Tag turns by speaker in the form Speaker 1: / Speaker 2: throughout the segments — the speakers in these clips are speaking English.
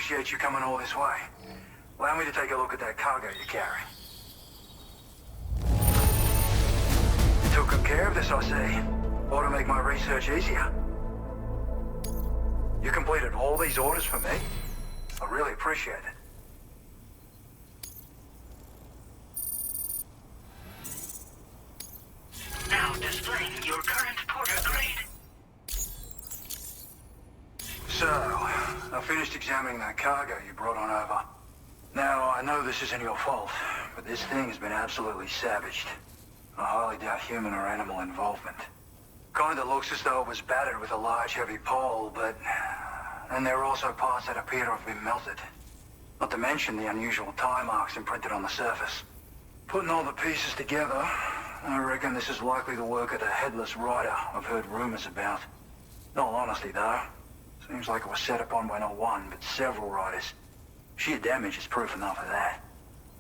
Speaker 1: appreciate you coming all this way. Allow me to take a look at that cargo you carry. You took good care of this, I see. Ought to make my research easier. You completed all these orders for me? I really appreciate it.
Speaker 2: Now displaying your current porter grade.
Speaker 1: So, I finished examining that cargo you brought on over. Now, I know this isn't your fault, but this thing has been absolutely savaged. I highly doubt human or animal involvement. Kinda looks as though it was battered with a large heavy pole, but... And there are also parts that appear to have been melted. Not to mention the unusual tie marks imprinted on the surface. Putting all the pieces together, I reckon this is likely the work of the Headless Rider I've heard rumors about. In all honesty, though, seems like it was set upon by not one, but several riders. Sheer damage is proof enough of that.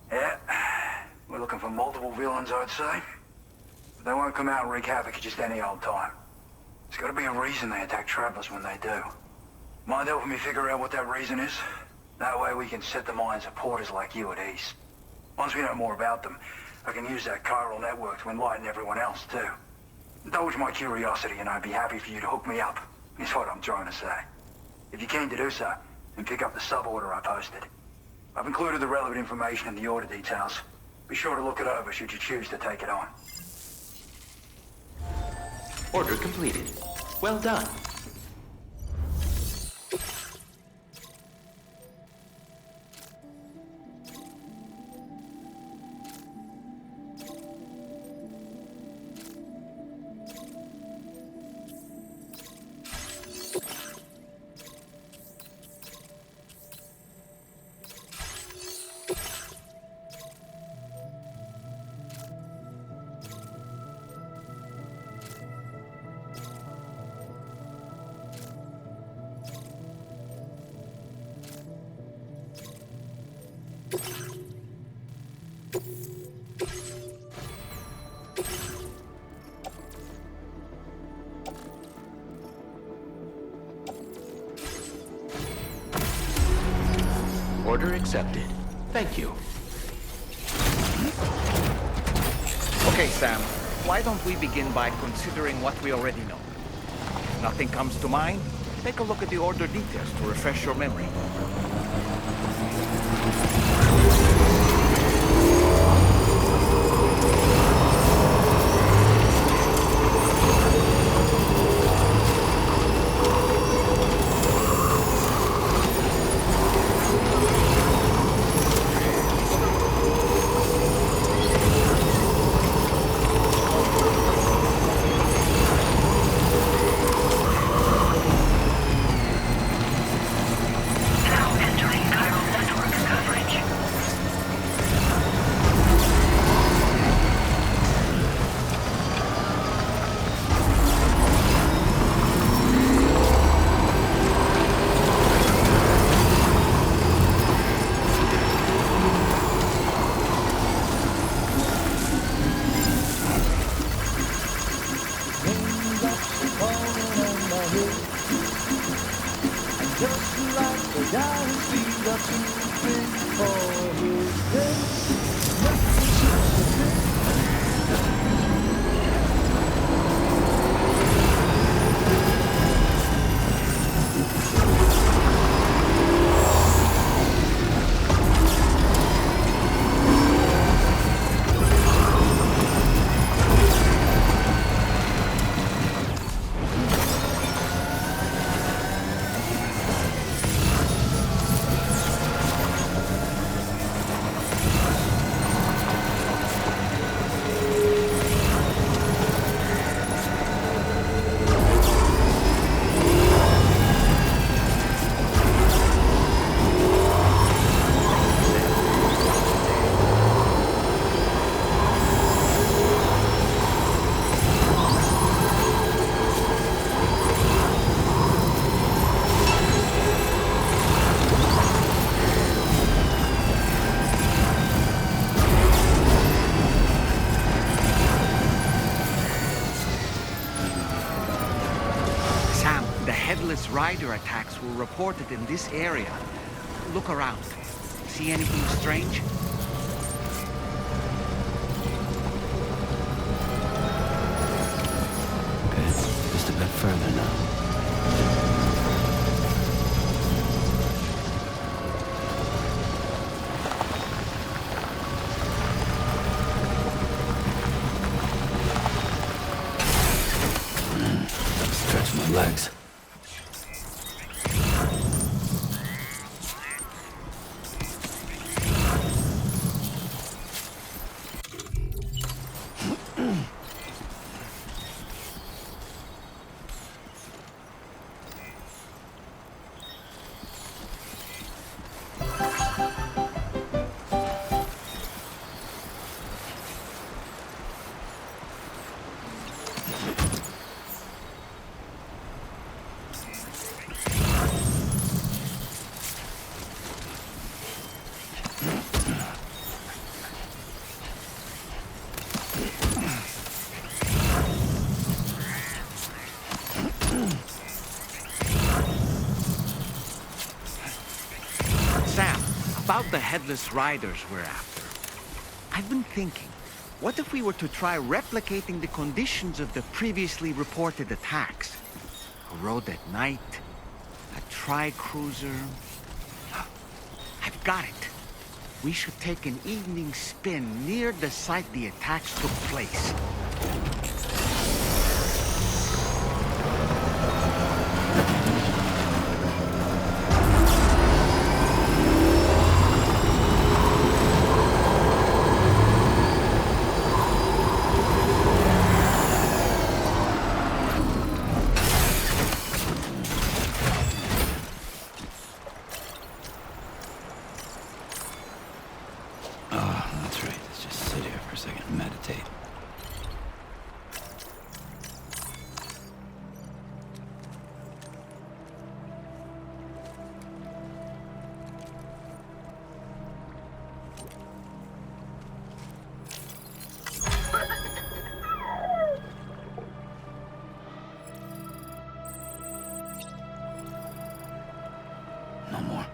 Speaker 1: Yeah, we're looking for multiple villains, I'd say. But they won't come out and wreak havoc at just any old time. There's gotta be a reason they attack travelers when they do. Mind helping me figure out what that reason is? That way we can set the minds of porters like you at ease. Once we know more about them, I can use that chiral network to enlighten everyone else, too. Indulge my curiosity and I'd be happy for you to hook me up, is what I'm trying to say. If you're keen to do so, then pick up the sub-order I posted. I've included the relevant information in the order details. Be sure to look it over should you choose to take it on.
Speaker 3: Order completed. Well done. Order accepted. Thank you.
Speaker 4: Okay, Sam. Why don't we begin by considering what we already know? If nothing comes to mind, take a look at the order details to refresh your memory. Rider attacks were reported in this area. look around. See anything strange?
Speaker 5: Okay, just a bit further now. Stretch my legs.
Speaker 4: Sam, about the headless riders we're after. I've been thinking, what if we were to try replicating the conditions of the previously reported attacks? A road at night, a tri-cruiser. I've got it. We should take an evening spin near the site the attacks took place.
Speaker 5: Oh, that's right. Let's just sit here for a second and meditate. No more.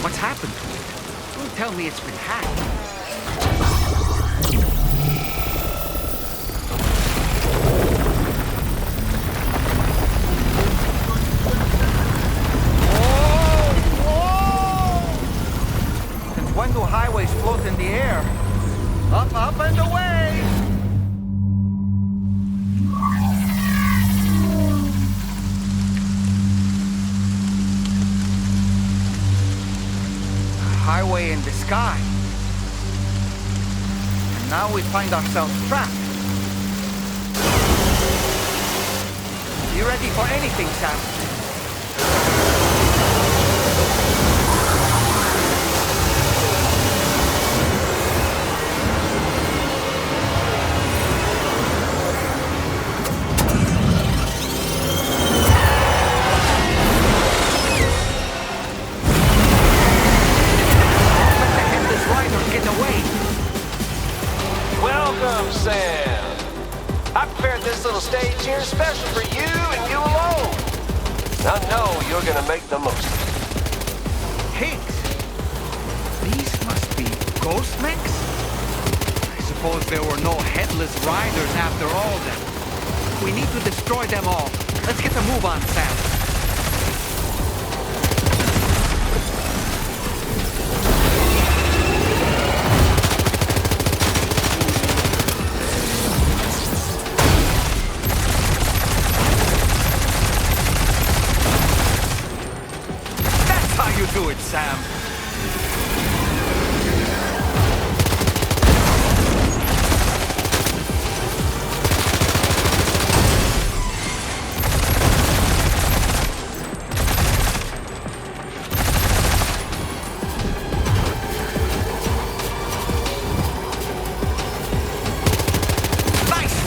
Speaker 4: What's happened to it? Don't tell me it's been hacked. Since when do highways float in the air? Up, up, and away! Highway in the sky. And now we find ourselves trapped. You ready for anything, Sam?
Speaker 6: Welcome, Sam. I prepared this little stage here special for you and you alone. I know you're gonna make the most of it.
Speaker 4: Pigs? These must be ghost mechs? I suppose there were no headless riders after all then. We need to destroy them all. Let's get a move on, Sam.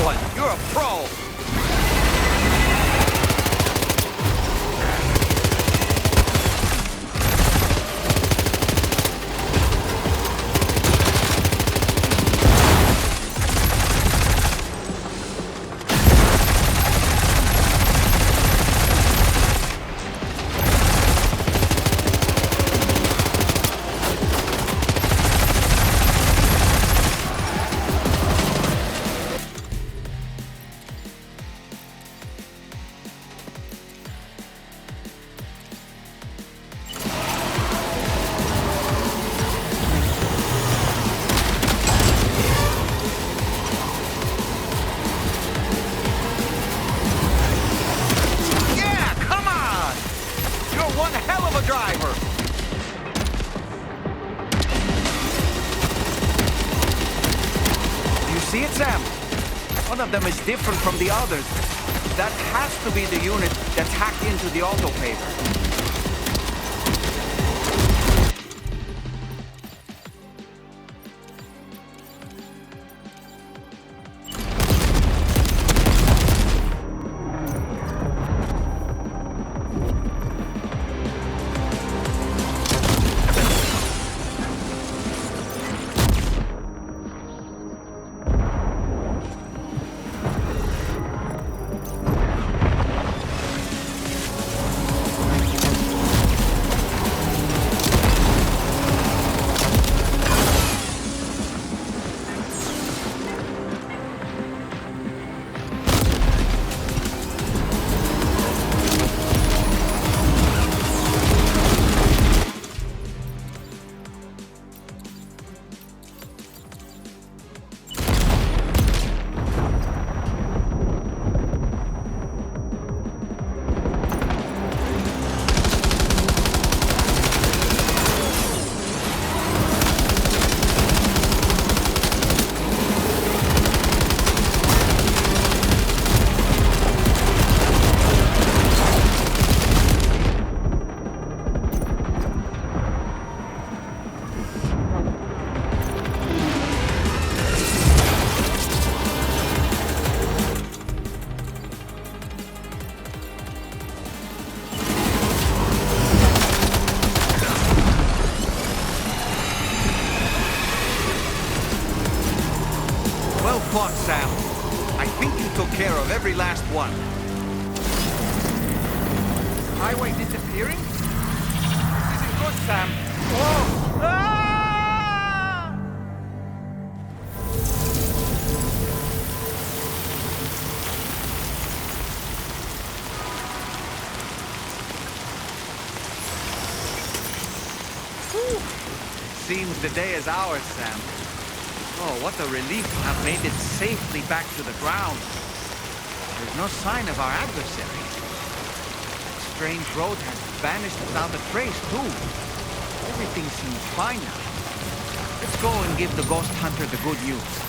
Speaker 4: one. You're a pro. One hell of a driver! You see it, Sam? One of them is different from the others. That has to be the unit that's hacked into the autopaver. Well fought, Sam. I think you took care of every last one. Highway disappearing? This isn't good, Sam. Whoa! Ah! Whew. Seems the day is ours, Sam. Oh, what a relief to have made it safely back to the ground. There's no sign of our adversary. That strange road has vanished without a trace, too. Everything seems fine now. Let's go and give the ghost hunter the good news.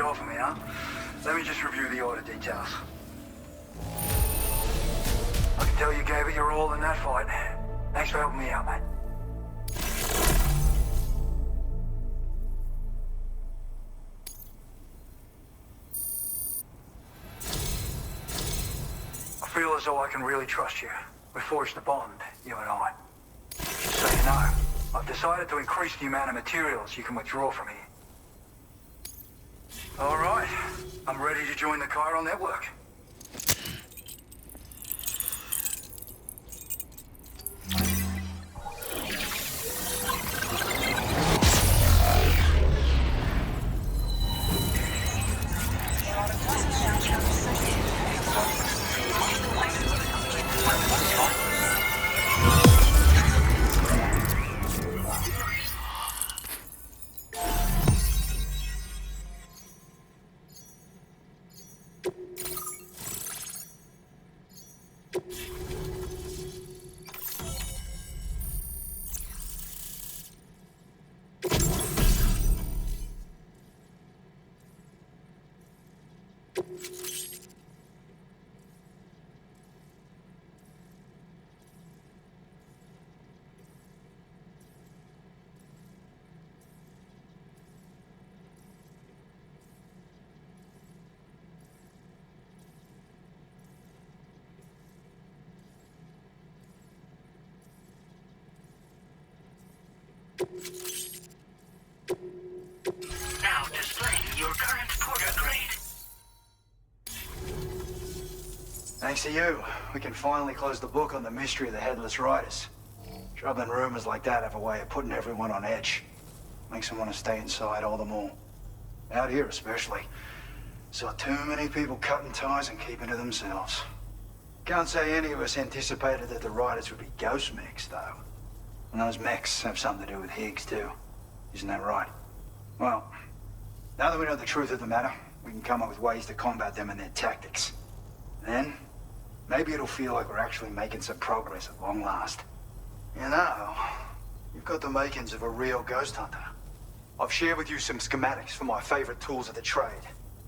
Speaker 1: you offer me, huh? Let me just review the order details. I can tell you gave it your all in that fight. Thanks for helping me out, mate. I feel as though I can really trust you. We forged a bond, you and I. Just so you know, I've decided to increase the amount of materials you can withdraw from here. All right, I'm ready to join the Chiral network.
Speaker 2: Now displaying your current porter grade.
Speaker 1: Thanks to you, we can finally close the book on the mystery of the Headless Riders. Troubling rumors like that have a way of putting everyone on edge. Makes them want to stay inside all the more. Out here especially. Saw too many people cutting ties and keeping to themselves. Can't say any of us anticipated that the Riders would be ghost mechs, though. And those mechs have something to do with Higgs, too. Isn't that right? Well, now that we know the truth of the matter, we can come up with ways to combat them and their tactics. Then, maybe it'll feel like we're actually making some progress at long last. You know, you've got the makings of a real ghost hunter. I've shared with you some schematics for my favorite tools of the trade.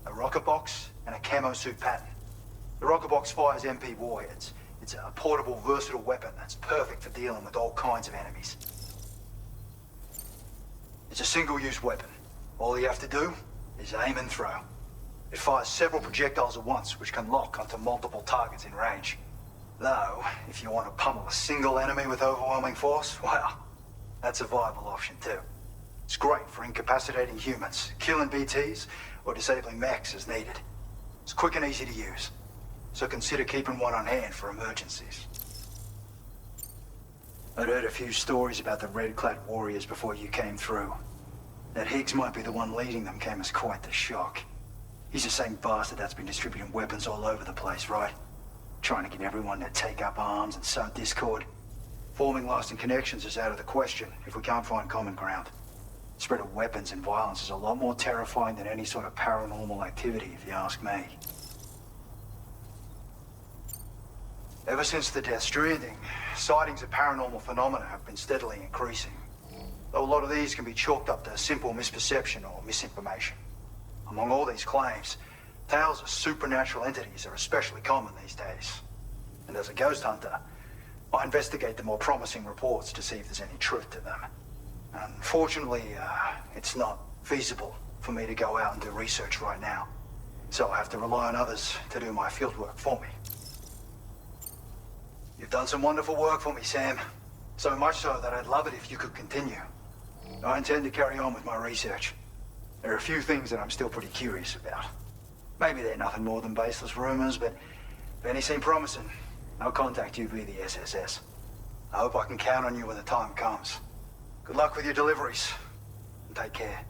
Speaker 1: A rocket box and a camo suit pattern. The rocket box fires MP warheads. It's a portable, versatile weapon that's perfect for dealing with all kinds of enemies. It's a single-use weapon. All you have to do is aim and throw. It fires several projectiles at once, which can lock onto multiple targets in range. Though, if you want to pummel a single enemy with overwhelming force, well, that's a viable option too. It's great for incapacitating humans, killing BTs, or disabling mechs as needed. It's quick and easy to use, so consider keeping one on hand for emergencies. I'd heard a few stories about the red-clad warriors before you came through. That Higgs might be the one leading them came as quite the shock. He's the same bastard that's been distributing weapons all over the place, right? Trying to get everyone to take up arms and sow discord. Forming lasting connections is out of the question if we can't find common ground. The spread of weapons and violence is a lot more terrifying than any sort of paranormal activity, if you ask me. Ever since the death Stranding, sightings of paranormal phenomena have been steadily increasing. Though a lot of these can be chalked up to simple misperception or misinformation. Among all these claims, tales of supernatural entities are especially common these days. And as a ghost hunter, I investigate the more promising reports to see if there's any truth to them. Unfortunately, it's not feasible for me to go out and do research right now. So I have to rely on others to do my fieldwork for me. You've done some wonderful work for me, Sam. So much so that I'd love it if you could continue. I intend to carry on with my research. There are a few things that I'm still pretty curious about. Maybe they're nothing more than baseless rumors, but if any seem promising, I'll contact you via the SSS. I hope I can count on you when the time comes. Good luck with your deliveries, and take care.